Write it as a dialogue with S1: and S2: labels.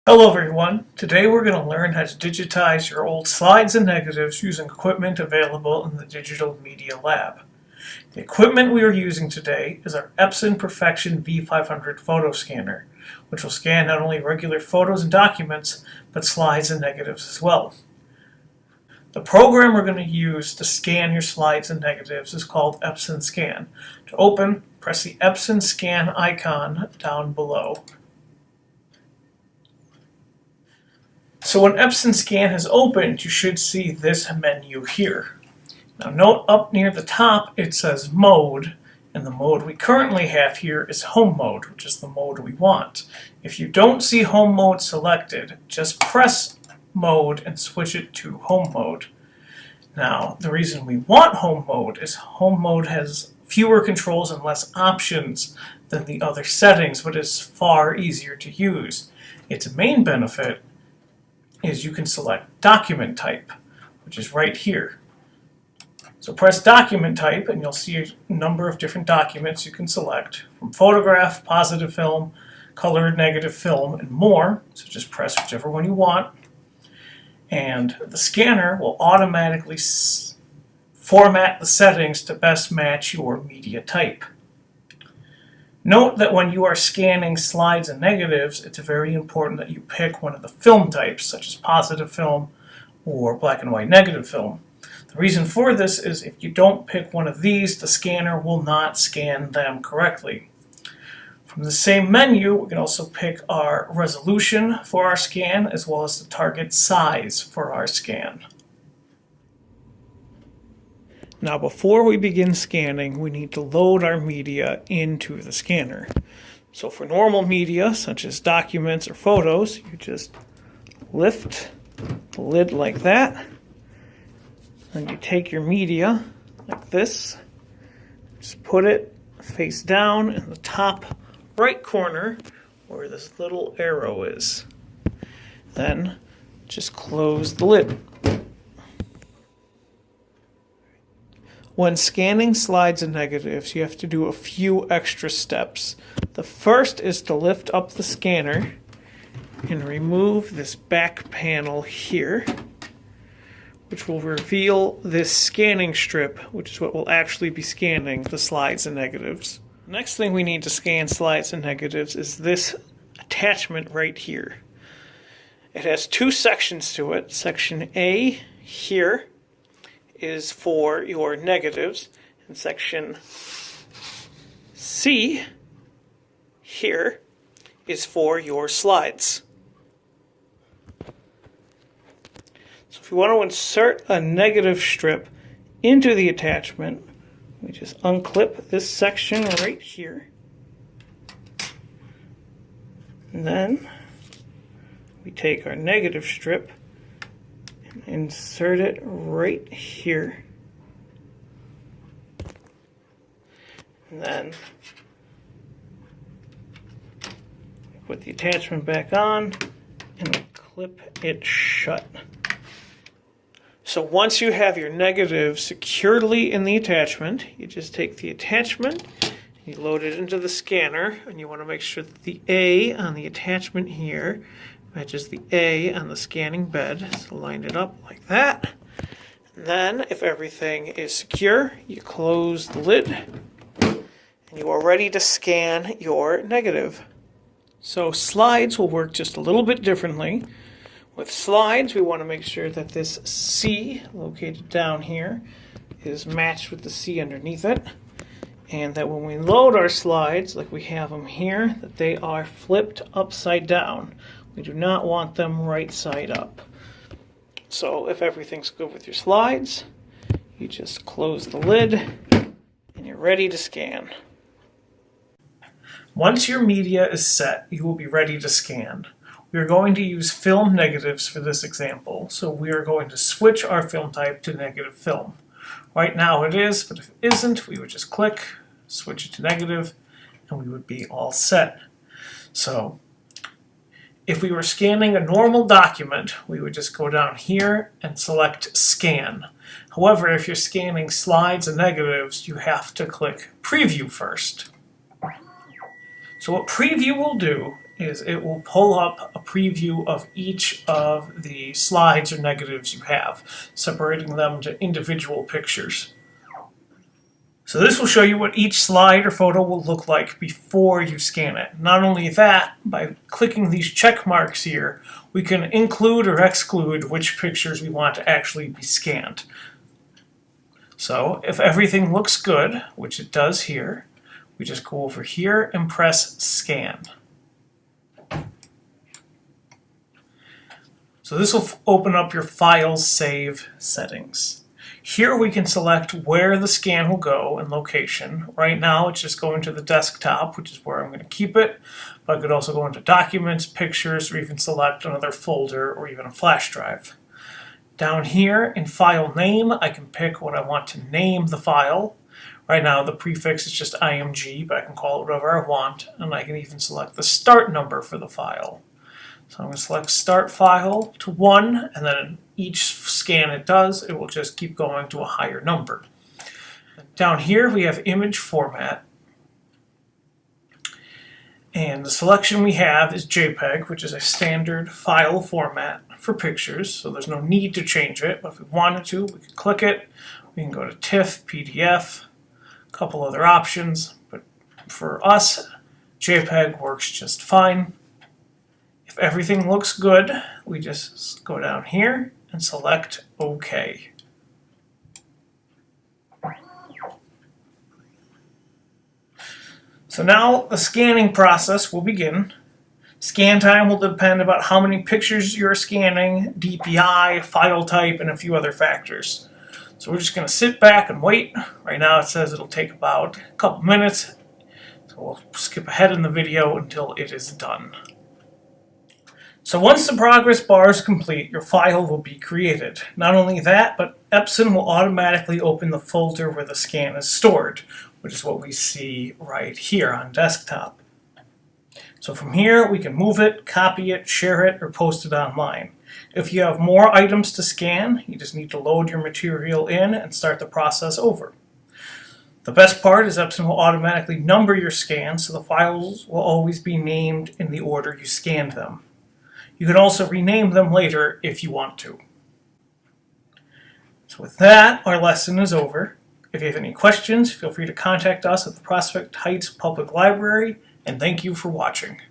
S1: Hello everyone, today we're going to learn how to digitize your old slides and negatives using equipment available in the Digital Media Lab. The equipment we are using today is our Epson Perfection V500 photo scanner, which will scan not only regular photos and documents, but slides and negatives as well. The program we're going to use to scan your slides and negatives is called Epson Scan. To open, press the Epson Scan icon down below. So when Epson Scan has opened, you should see this menu here. Now note up near the top it says Mode, and the mode we currently have here is Home Mode, which is the mode we want. If you don't see Home Mode selected, just press Mode and switch it to Home Mode. Now the reason we want Home Mode is Home Mode has fewer controls and less options than the other settings, but is far easier to use. Its main benefit is you can select document type, which is right here. So press document type and you'll see a number of different documents you can select, from photograph, positive film, colored negative film, and more. So just press whichever one you want. And the scanner will automatically format the settings to best match your media type. Note that when you are scanning slides and negatives, it's very important that you pick one of the film types, such as positive film or black and white negative film. The reason for this is if you don't pick one of these, the scanner will not scan them correctly. From the same menu, we can also pick our resolution for our scan, as well as the target size for our scan. Now before we begin scanning, we need to load our media into the scanner. So for normal media, such as documents or photos, you just lift the lid like that, and you take your media like this, just put it face down in the top right corner where this little arrow is. Then just close the lid. When scanning slides and negatives, you have to do a few extra steps. The first is to lift up the scanner and remove this back panel here, which will reveal this scanning strip, which is what will actually be scanning the slides and negatives. Next thing we need to scan slides and negatives is this attachment right here. It has two sections to it. Section A here is for your negatives, and section C here is for your slides. So if you want to insert a negative strip into the attachment, we just unclip this section right here, and then we take our negative strip, insert it right here, and then put the attachment back on and clip it shut. So once you have your negative securely in the attachment, you just take the attachment, you load it into the scanner, and you want to make sure that the A on the attachment here matches the A on the scanning bed. So line it up like that. And then, if everything is secure, you close the lid, and you are ready to scan your negative. So slides will work just a little bit differently. With slides, we want to make sure that this C, located down here, is matched with the C underneath it, and that when we load our slides, like we have them here, that they are flipped upside down. We do not want them right side up. So if everything's good with your slides, you just close the lid and you're ready to scan. Once your media is set, you will be ready to scan. We are going to use film negatives for this example, so we are going to switch our film type to negative film. Right now it is, but if it isn't, we would just click, switch it to negative, and we would be all set. So if we were scanning a normal document, we would just go down here and select Scan. However, if you're scanning slides and negatives, you have to click Preview first. So what Preview will do is it will pull up a preview of each of the slides or negatives you have, separating them to individual pictures. So this will show you what each slide or photo will look like before you scan it. Not only that, by clicking these check marks here, we can include or exclude which pictures we want to actually be scanned. So if everything looks good, which it does here, we just go over here and press scan. So this will open up your file save settings. Here we can select where the scan will go and location. Right now it's just going to the desktop, which is where I'm going to keep it. But I could also go into documents, pictures, or even select another folder or even a flash drive. Down here in file name, I can pick what I want to name the file. Right now the prefix is just IMG, but I can call it whatever I want. And I can even select the start number for the file. So I'm going to select start file to 1, and then each scan it does, it will just keep going to a higher number. Down here we have image format. And the selection we have is JPEG, which is a standard file format for pictures, so there's no need to change it. But if we wanted to, we can click it. We can go to TIFF, PDF, a couple other options. But for us, JPEG works just fine. If everything looks good, we just go down here and select OK. So now the scanning process will begin. Scan time will depend about how many pictures you're scanning, DPI, file type, and a few other factors. So we're just going to sit back and wait. Right now it says it'll take about a couple minutes. So we'll skip ahead in the video until it is done. So once the progress bar is complete, your file will be created. Not only that, but Epson will automatically open the folder where the scan is stored, which is what we see right here on desktop. So from here, we can move it, copy it, share it, or post it online. If you have more items to scan, you just need to load your material in and start the process over. The best part is Epson will automatically number your scans, so the files will always be named in the order you scanned them. You can also rename them later if you want to. So with that, our lesson is over. If you have any questions, feel free to contact us at the Prospect Heights Public Library, and thank you for watching.